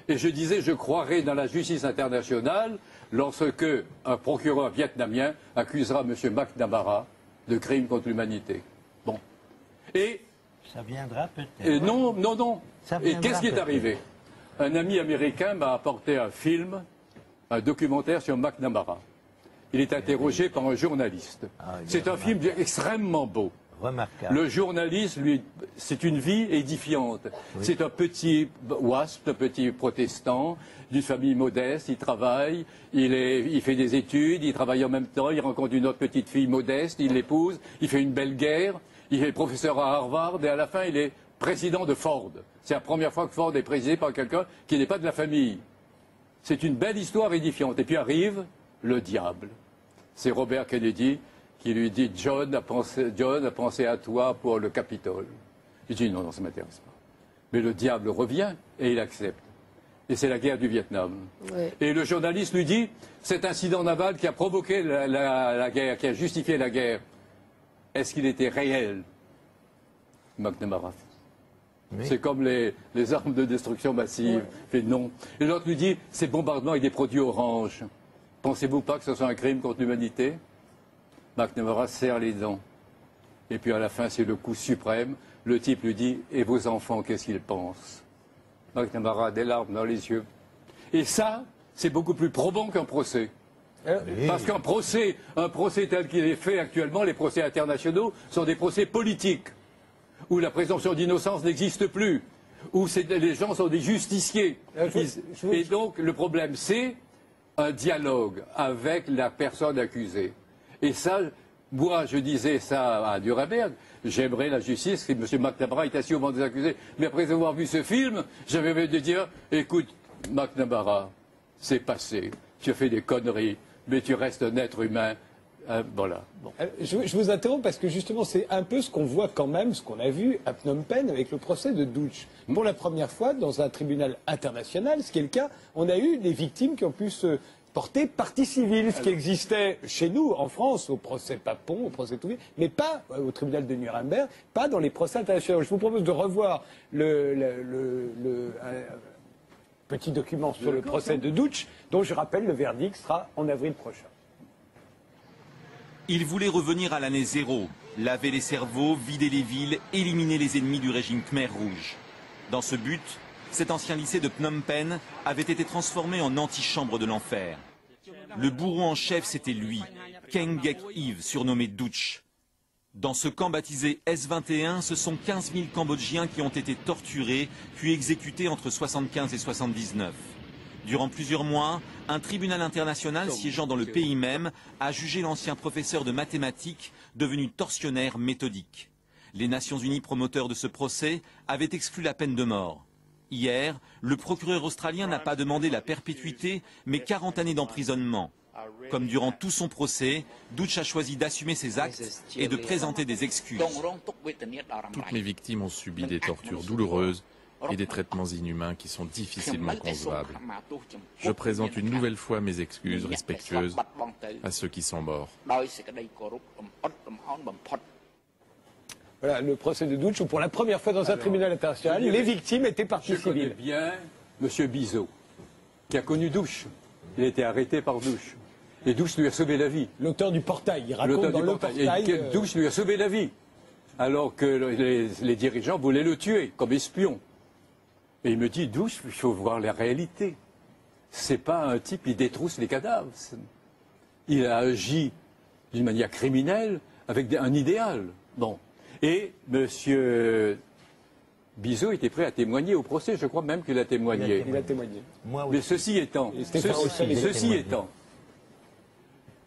Et je disais, je croirais dans la justice internationale lorsque un procureur vietnamien accusera M. McNamara de crimes contre l'humanité. Bon. Et... Ça viendra peut-être. Non, non, non. Et qu'est-ce qui est arrivé? Un ami américain m'a apporté un film, un documentaire sur McNamara. Il est interrogé par un journaliste. C'est un film extrêmement beau. Remarquable. Le journaliste, lui, c'est une vie édifiante. Oui. C'est un petit WASP, un petit protestant, d'une famille modeste, il travaille, il fait des études, il travaille en même temps, il rencontre une autre petite fille modeste, il l'épouse, il fait une belle guerre, il est professeur à Harvard et à la fin il est président de Ford. C'est la première fois que Ford est présidé par quelqu'un qui n'est pas de la famille. C'est une belle histoire édifiante. Et puis arrive le diable. C'est Robert Kennedy qui lui dit « John a pensé à toi pour le Capitole ». Il dit « Non, non, ça ne m'intéresse pas ». Mais le diable revient et il accepte. Et c'est la guerre du Vietnam. Oui. Et le journaliste lui dit « Cet incident naval qui a provoqué la guerre, qui a justifié la guerre, est-ce qu'il était réel ?» McNamara. Oui. C'est comme les armes de destruction massive. Oui. Fait non. Et l'autre lui dit « Ces bombardements avec des produits oranges, pensez-vous pas que ce soit un crime contre l'humanité ?» McNamara serre les dents. Et puis à la fin, c'est le coup suprême. Le type lui dit « Et vos enfants, qu'est-ce qu'ils pensent ?» McNamara a des larmes dans les yeux. Et ça, c'est beaucoup plus probant qu'un procès. Oui. Parce qu'un procès tel qu'il est fait actuellement, les procès internationaux, sont des procès politiques, où la présomption d'innocence n'existe plus, où les gens sont des justiciers. Et donc, le problème, c'est un dialogue avec la personne accusée. Et ça, moi, je disais ça à Nuremberg, j'aimerais la justice, si M. McNamara est assis au banc des accusés. Mais après avoir vu ce film, j'avais envie de dire, écoute, McNamara, c'est passé, tu as fait des conneries, mais tu restes un être humain. Voilà. Bon. Je vous interromps parce que justement, c'est un peu ce qu'on voit quand même, ce qu'on a vu à Phnom Penh avec le procès de Doutch. Pour la première fois, dans un tribunal international, ce qui est le cas, on a eu des victimes qui ont pu se porter partie civile, ce qui existait chez nous, en France, au procès Papon, au procès Touvier, mais pas au tribunal de Nuremberg, pas dans les procès internationaux. Je vous propose de revoir petit document sur le procès de Doutch, dont je rappelle le verdict sera en avril prochain. Il voulait revenir à l'année zéro, laver les cerveaux, vider les villes, éliminer les ennemis du régime Khmer Rouge. Dans ce but, cet ancien lycée de Phnom Penh avait été transformé en antichambre de l'enfer. Le bourreau en chef, c'était lui, Keng Gek Hiv, surnommé Doutch. Dans ce camp baptisé S21, ce sont 15 000 Cambodgiens qui ont été torturés, puis exécutés entre 75 et 79. Durant plusieurs mois, un tribunal international siégeant dans le pays même a jugé l'ancien professeur de mathématiques devenu tortionnaire méthodique. Les Nations Unies promoteurs de ce procès avaient exclu la peine de mort. Hier, le procureur australien n'a pas demandé la perpétuité, mais 40 années d'emprisonnement. Comme durant tout son procès, Doutch a choisi d'assumer ses actes et de présenter des excuses. Toutes mes victimes ont subi des tortures douloureuses et des traitements inhumains qui sont difficilement concevables. Je présente une nouvelle fois mes excuses respectueuses à ceux qui sont morts. Voilà le procès de Doutch, où pour la première fois dans un tribunal international, les victimes étaient partie civile. Je connais bien M. Bizot, qui a connu Doutch. Il a été arrêté par Doutch. Et Doutch lui a sauvé la vie. L'auteur du portail, il raconte dans le portail... Et Doutch lui a sauvé la vie, alors que les dirigeants voulaient le tuer comme espion. Et il me dit, Doutch, il faut voir la réalité. C'est pas un type qui détrousse les cadavres. Il a agi d'une manière criminelle avec un idéal. Bon. Et M. Bizot était prêt à témoigner au procès, je crois même qu'il a témoigné. Il a témoigné. Mais ceci étant,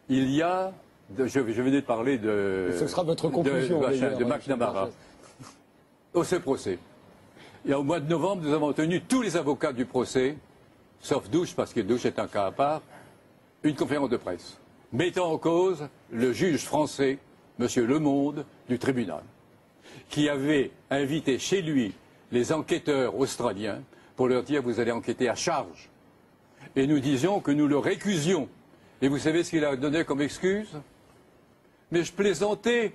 il y a, je venais de parler de... Ce sera votre conclusion. De McNamara, au ce procès. Et au mois de novembre, nous avons tenu tous les avocats du procès, sauf Doutch, parce que Doutch est un cas à part, une conférence de presse, mettant en cause le juge français, M. Lemonde, du tribunal, qui avait invité chez lui les enquêteurs australiens pour leur dire « vous allez enquêter à charge ». Et nous disions que nous le récusions. Et vous savez ce qu'il a donné comme excuse? Mais je plaisantais,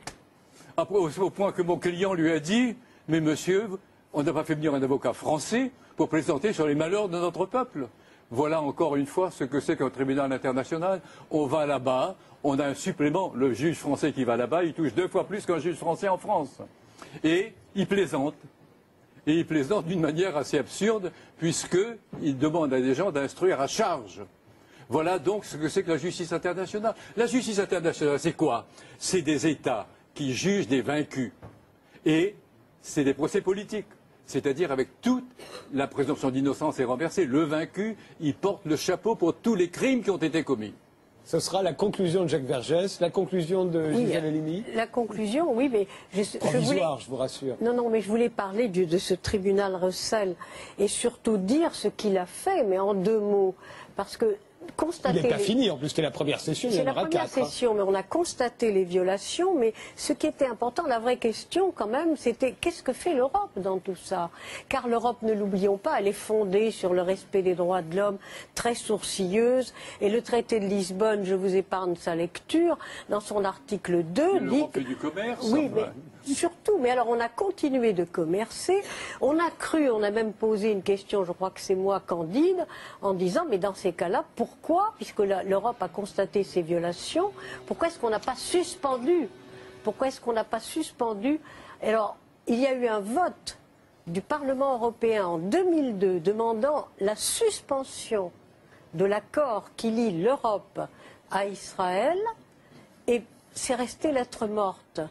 au point que mon client lui a dit « mais monsieur, on n'a pas fait venir un avocat français pour plaisanter sur les malheurs de notre peuple. Voilà encore une fois ce que c'est qu'un tribunal international. On va là-bas, on a un supplément. Le juge français qui va là-bas, il touche 2 fois plus qu'un juge français en France. Et il plaisante. Et il plaisante d'une manière assez absurde, puisqu'il demande à des gens d'instruire à charge. Voilà donc ce que c'est que la justice internationale. La justice internationale, c'est quoi? C'est des États qui jugent des vaincus. Et c'est des procès politiques. C'est-à-dire avec toute la présomption d'innocence est renversée. Le vaincu, il porte le chapeau pour tous les crimes qui ont été commis. Ce sera la conclusion de Jacques Vergès, la conclusion de Gisèle Halimi. La conclusion, oui, mais provisoire, je vous rassure. Non, mais je voulais parler de ce tribunal Russell et surtout dire ce qu'il a fait, mais en 2 mots, parce que constater. Il n'est pas fini, en plus c'était la première session, il y en aura 4. C'est la première session, mais on a constaté les violations, mais ce qui était important, la vraie question quand même, c'était qu'est-ce que fait l'Europe dans tout ça? Car l'Europe, ne l'oublions pas, elle est fondée sur le respect des droits de l'homme, très sourcilleuse, et le traité de Lisbonne, je vous épargne sa lecture, dans son article 2, dit... L'Europe fait du commerce. Oui, mais surtout, mais alors on a continué de commercer, on a cru, on a même posé une question, je crois que c'est moi, Candide, en disant, mais dans ces cas-là, pourquoi, puisque l'Europe a constaté ces violations, pourquoi est-ce qu'on n'a pas suspendu? Pourquoi est-ce qu'on n'a pas suspendu? Alors, il y a eu un vote du Parlement européen en 2002 demandant la suspension de l'accord qui lie l'Europe à Israël, et c'est resté lettre morte.